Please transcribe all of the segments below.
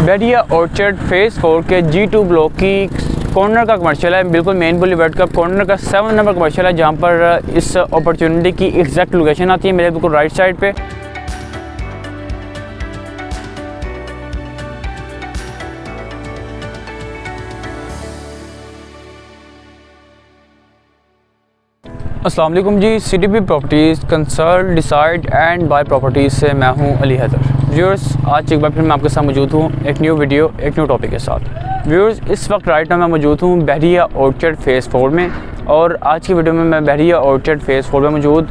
बहरिया orchard phase 4 के G2 block की corner का कमर्शियल है। बिल्कुल मेन बुलेवार्ड का कॉर्नर का 7 नंबर कमर्शियल है, जहाँ पर इस अपॉर्चुनिटी की एग्जैक्ट लोकेशन आती है मेरे बिल्कुल राइट साइड पे। अस्सलाम वालेकुम जी, CTP properties consult decide and buy properties से मैं हूं अली हैदर। व्यूअर्स, आज एक बार फिर मैं आपके साथ मौजूद हूं एक न्यू वीडियो एक न्यू टॉपिक के साथ। व्यूअर्स, इस वक्त राइट नाउ मैं मौजूद हूं बहरिया ऑर्चर्ड फेज़ 4 में, और आज की वीडियो में मैं बहरिया ऑर्चर्ड फेज़ 4 में मौजूद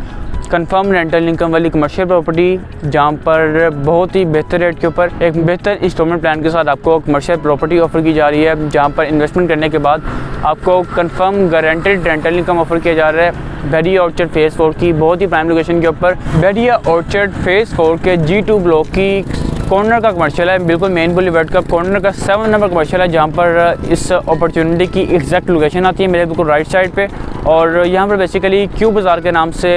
कंफर्म रेंटल इनकम वाली कमर्शियल प्रॉपर्टी, जहां पर बहुत ही बेहतर रेट के ऊपर एक बेहतर इंस्टॉलमेंट प्लान के साथ आपको कमर्शियल प्रॉपर्टी ऑफर की जा रही है, जहां पर इन्वेस्टमेंट करने के बाद आपको confirm guaranteed rental income offer किया जा रहा है बहरिया ऑर्चर्ड फेज़ 4 की बहुत ही प्राइम लोकेशन के ऊपर। बहरिया ऑर्चर्ड फेज़ 4 के G2 ब्लॉक की कॉर्नर का कमर्शियल है। बिल्कुल मेन बुलेवार्ड का कॉर्नर का 7 नंबर कमर्शियल है, जहाँ पर इस अपॉर्चुनिटी की एग्जैक्ट लोकेशन आती है मेरे बिल्कुल राइट साइड पे। और यहाँ पर बेसिकली क्यू बाज़ार के नाम से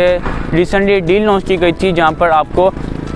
रिसेंटली डील लॉन्च की गई थी, जहाँ पर आपको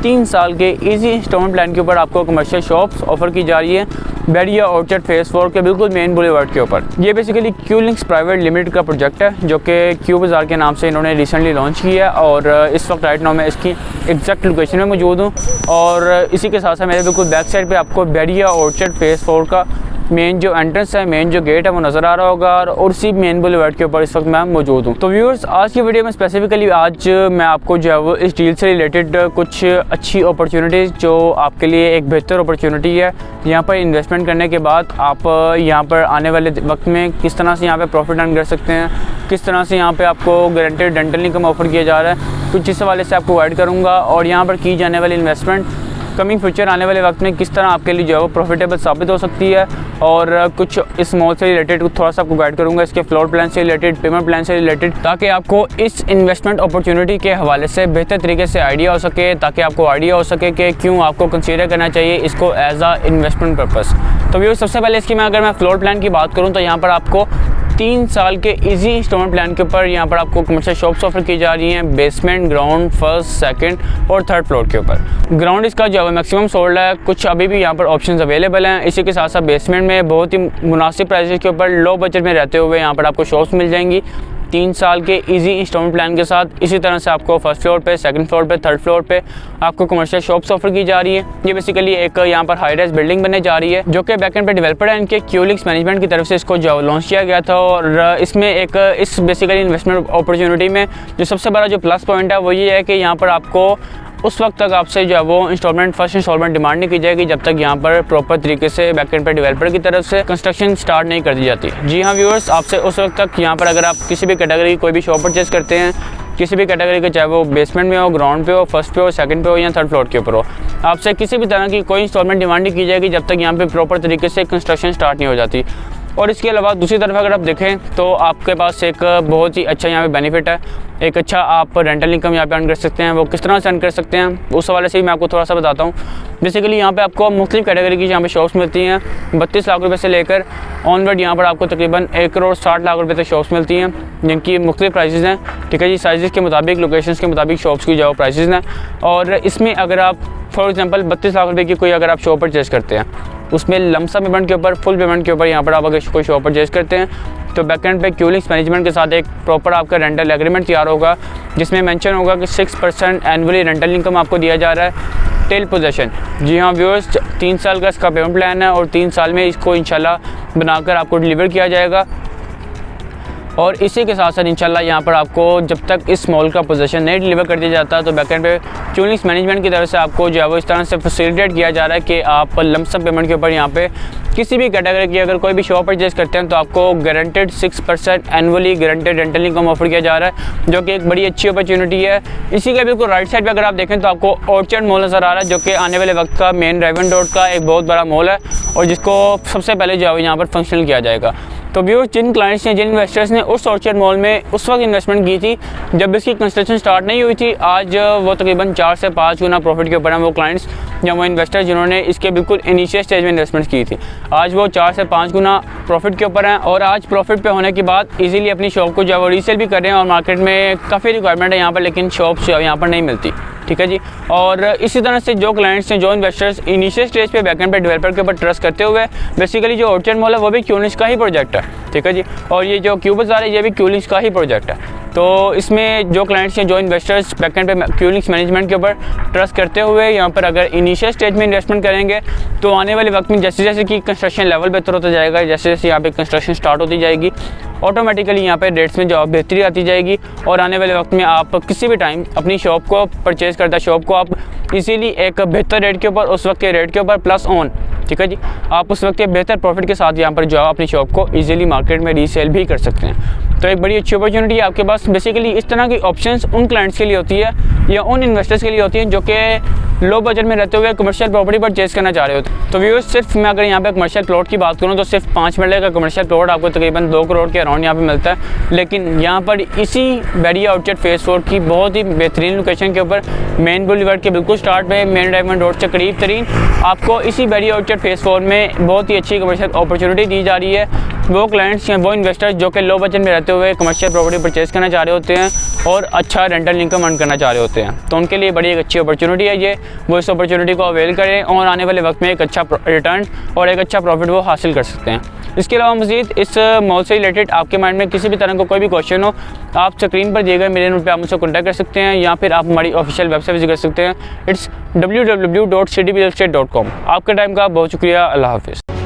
3 साल के इजी इंस्टॉलमेंट प्लान के ऊपर आपको कमर्शियल शॉप्स ऑफर की जा रही है बहरिया ऑर्चर्ड फेज़ 4 के बिल्कुल मेन बुलेवार्ड के ऊपर। ये basically Q links private limited का प्रोजेक्ट है, जो कि क्यू बाज़ार के नाम से इन्होंने रिसेंटली लॉन्च किया है। और इस वक्त राइट नाउ मैं इसकी एग्जैक्ट लोकेशन में मौजूद हूँ, और इसी के साथ साथ मेरे बिल्कुल बैक साइड पे आपको बहरिया ऑर्चर्ड फेज़ 4 का मेन जो एंट्रेंस है, मेन जो गेट है वो नज़र आ रहा होगा, और उसी मेन बुलेवार्ड के ऊपर इस वक्त मैं मौजूद हूँ। तो व्यूअर्स, आज की वीडियो में स्पेसिफिकली आज मैं आपको जो है वो इस डील से रिलेटेड कुछ अच्छी अपॉर्चुनिटीज़, जो आपके लिए एक बेहतर अपॉर्चुनिटी है यहाँ पर इन्वेस्टमेंट करने के बाद आप यहाँ पर आने वाले वक्त में किस तरह से यहाँ पर प्रॉफिट अर्न कर सकते हैं, किस तरह से यहाँ पर आपको गारंटेड रेंटल इनकम ऑफर किया जा रहा है, कुछ इस हवाले से आपको गाइड करूँगा। और यहाँ पर की जाने वाली इन्वेस्टमेंट कमिंग फ्यूचर आने वाले वक्त में किस तरह आपके लिए जो है वो प्रॉफिटेबल साबित हो सकती है, और कुछ इस मॉल से रिलेटेड थोड़ा सा आपको गाइड करूंगा, इसके फ्लोर प्लान से रिलेटेड, पेमेंट प्लान से रिलेटेड, ताकि आपको इस इन्वेस्टमेंट अपॉर्चुनिटी के हवाले से बेहतर तरीके से आइडिया हो सके, ताकि आपको आइडिया हो सके कि क्यों आपको कंसीडर करना चाहिए इसको एज आ इन्वेस्टमेंट पर्पस। तो व्यूअर्स, सबसे पहले इसकी अगर मैं फ्लोर प्लान की बात करूँ तो यहाँ पर आपको 3 साल के इजी इंस्टॉलमेंट प्लान के ऊपर यहाँ पर आपको कमर्शियल शॉप्स ऑफर की जा रही हैं बेसमेंट, ग्राउंड, फर्स्ट, सेकंड और थर्ड फ्लोर के ऊपर। ग्राउंड इसका जो है मैक्सिमम सोल्ड है, कुछ अभी भी यहाँ पर ऑप्शंस अवेलेबल हैं। इसी के साथ साथ बेसमेंट में बहुत ही मुनासिब प्राइसेस के ऊपर लो बजट में रहते हुए यहाँ पर आपको शॉप्स मिल जाएंगी 3 साल के इजी इंस्टॉलमेंट प्लान के साथ। इसी तरह से आपको फर्स्ट फ्लोर पे, सेकंड फ्लोर पे, थर्ड फ्लोर पे आपको कमर्शियल शॉप्स ऑफर की जा रही है। ये बेसिकली एक यहाँ पर हाई राइज बिल्डिंग बनने जा रही है, जो कि बैकएंड पे डेवलपर है इनके क्यू लिंक्स मैनेजमेंट की तरफ से इसको जो लॉन्च किया गया था। और इसमें एक इस बेसिकली इन्वेस्टमेंट अपॉर्चुनिटी में जो सबसे बड़ा जो प्लस पॉइंट है वो ये है कि यहाँ पर आपको उस वक्त तक आपसे जो है वो फर्स्ट इंस्टॉलमेंट डिमांड नहीं की जाएगी जब तक यहाँ पर प्रॉपर तरीके से बैकएंड पे डेवलपर की तरफ से कंस्ट्रक्शन स्टार्ट नहीं कर दी जाती। जी हाँ व्यूअर्स, आपसे उस वक्त तक यहाँ पर अगर आप किसी भी कैटेगरी की कोई भी शॉप परचेज करते हैं, किसी भी कैटेगरी के, चाहे वो बेसमेंट में हो, ग्राउंड पे हो, फर्स्ट पे हो, सेकंड पे हो या थर्ड फ्लोर के ऊपर हो, आपसे किसी भी तरह की कोई इंस्टॉलमेंट डिमांड नहीं की जाएगी जब तक यहाँ पे प्रॉपर तरीके से कंस्ट्रक्शन स्टार्ट नहीं हो जाती। और इसके अलावा दूसरी तरफ अगर आप देखें तो आपके पास एक बहुत ही अच्छा यहाँ पे बेनिफिट है, एक अच्छा आप रेंटल इनकम यहाँ पे अर्न कर सकते हैं। वो किस तरह से अर्न कर सकते हैं उस हवाले से ही मैं आपको थोड़ा सा बताता हूँ। बेसिकली यहाँ पे आपको मुख्तलिफ कैटेगरी की यहाँ पे शॉप्स मिलती हैं। 32 लाख रुपये से लेकर ऑनवर्ड यहाँ पर आपको तकरीबन 1 करोड़ 60 लाख रुपये तक शॉप्स मिलती हैं, जिनकी मुख्तलिफ प्राइसेस हैं। ठीक है जी, साइज़ के मुताबिक, लोकेशंस के मुताबिक शॉप्स की जो प्राइसेस हैं। और इसमें अगर आप फॉर एग्जांपल 32 लाख रुपये की कोई अगर आप शॉप परचेज़ करते हैं, उसमें लमसम पेमेंट के ऊपर, फुल पेमेंट के ऊपर यहाँ पर आप अगर कोई शॉप परचेज़ करते हैं तो बैकएंड पे क्यू लिंक्स मैनेजमेंट के साथ एक प्रॉपर आपका रेंटल एग्रीमेंट तैयार होगा, जिसमें मेंशन होगा कि 6% एनुअली रेंटल इनकम आपको दिया जा रहा है टिल पोजेशन। जी हाँ व्यूअर्स, 3 साल का इसका पेमेंट प्लान है, और 3 साल में इसको इंशाल्लाह बनाकर आपको डिलीवर किया जाएगा। और इसी के साथ साथ इंशाल्लाह यहाँ पर आपको जब तक इस मॉल का पोजीशन नहीं डिलीवर कर दिया जाता तो बैकएंड पे क्यू लिंक्स मैनेजमेंट की तरफ से आपको जो है वो इस तरह से फैसिलिटेट किया जा रहा है कि आप लमसम पेमेंट के ऊपर यहाँ पे किसी भी कैटेगरी की अगर कोई भी शॉप परचेज करते हैं तो आपको guaranteed 6% annually guaranteed rental income offer किया जा रहा है, जो कि एक बड़ी अच्छी अपॉर्चुनिटी है। इसी के बिल्कुल राइट साइड पे अगर आप देखें तो आपको ऑर्चर्ड मॉल नज़र आ रहा है, जो कि आने वाले वक्त का मेन रेवन रोड का एक बहुत बड़ा मॉल है, और जिसको सबसे पहले जो है यहाँ पर फंक्शनल किया जाएगा। तो व्यूअर्स, जिन क्लाइंट्स ने, जिन इन्वेस्टर्स ने उस ऑर्चर्ड मॉल में उस वक्त इन्वेस्टमेंट की थी जब इसकी कंस्ट्रक्शन स्टार्ट नहीं हुई थी, आज वो तकरीबन 4 से 5 गुना प्रॉफिट के ऊपर हैं वो क्लाइंट्स या वो इन्वेस्टर जिन्होंने इसके बिल्कुल इनिशियल स्टेज में इन्वेस्टमेंट की थी। आज वो 4 से 5 गुना प्रॉफिट के ऊपर हैं, और आज प्रॉफिट पे होने के बाद इजीली अपनी शॉप को जो है वो रीसेल भी कर रहे हैं। और मार्केट में काफ़ी रिक्वायरमेंट है यहाँ पर, लेकिन शॉप्स यहाँ पर नहीं मिलती। ठीक है जी। और इसी तरह से जो क्लाइंट्स हैं, जो इन्वेस्टर्स इनिशियल स्टेज पे बैकएंड पे डेवलपर के ऊपर ट्रस्ट करते हुए, बेसिकली जो ऑर्चर्ड मॉल है वो भी क्यूलिंक्स का ही प्रोजेक्ट है, ठीक है जी। और ये जो क्यू बाज़ार है ये भी क्यूलिंक्स का ही प्रोजेक्ट है। तो इसमें जो क्लाइंट्स हैं, जो इन्वेस्टर्स बैकएंड पे क्यूलिंक्स मैनेजमेंट के ऊपर ट्रस्ट करते हुए यहाँ पर अगर इनिशियल स्टेज में इन्वेस्टमेंट करेंगे तो आने वाले वक्त में जैसे जैसे कि कंस्ट्रक्शन लेवल बेहतर होता जाएगा, जैसे जैसे यहाँ पे कंस्ट्रक्शन स्टार्ट होती जाएगी, ऑटोमेटिकली यहाँ पे रेट्स में जो बेहतरी आती जाएगी और आने वाले वक्त में आप किसी भी टाइम अपनी शॉप को परचेज़ करता शॉप को आप इजीली एक बेहतर रेट के ऊपर, उस वक्त के रेट के ऊपर प्लस ऑन, ठीक है जी, आप उस वक्त के बेहतर प्रॉफिट के साथ यहाँ पर जो है अपनी शॉप को इजीली मार्केट में रीसेल भी कर सकते हैं। तो एक बड़ी अच्छी अपॉर्चुनिटी है आपके पास। बेसिकली इस तरह की ऑप्शंस उन क्लाइंट्स के लिए होती है या उन इन्वेस्टर्स के लिए होती हैं जो कि लो बजट में रहते हुए कमर्शियल प्रॉपर्टी परचेज करना चाह रहे होते हैं। तो व्यूअर्स, सिर्फ मैं अगर यहाँ पे कमर्शियल प्लॉट की बात करूँ तो सिर्फ 5 मरले का कमर्शियल प्लॉट आपको तकरीबन 2 करोड़ के अराउंड यहाँ पे मिलता है। लेकिन यहाँ पर इसी बैरिया आउटलेट फेज 4 की बहुत ही बेहतरीन लोकेशन के ऊपर मेन बुलेवार्ड के बिल्कुल स्टार्ट पे मेन डायमंड रोड से करीब तरीन आपको इसी बैरिया आउटलेट फेज 4 में बहुत ही अच्छी कमर्शियल अपॉर्चुनिटी दी जा रही है। वो क्लाइंट्स या वो इन्वेस्टर्स जो कि लो बजट में रहते हुए कमर्शियल प्रॉपर्टी परचेज़ करना चाह रहे होते हैं और अच्छा रेंटल इनकम अर्न करना चाह रहे होते हैं, तो उनके लिए बड़ी एक अच्छी अपॉर्चुनिटी है ये। वो इस अपॉर्चुनिटी को अवेल करें और आने वाले वक्त में एक अच्छा रिटर्न और एक अच्छा प्रॉफिट वो हासिल कर सकते हैं। इसके अलावा मज़ीद इस मॉल से रिलेटेड आपके माइंड में किसी भी तरह का कोई भी क्वेश्चन हो, आप स्क्रीन पर दिए गए मेरे नंबर पर आप मुझसे कॉन्टैक्ट कर सकते हैं या फिर आप हमारी ऑफिशियल वेबसाइट विजिट कर सकते हैं। It's www.cdbrealestate.com। आपके टाइम का बहुत शुक्रिया। अल्लाह हाफिज़।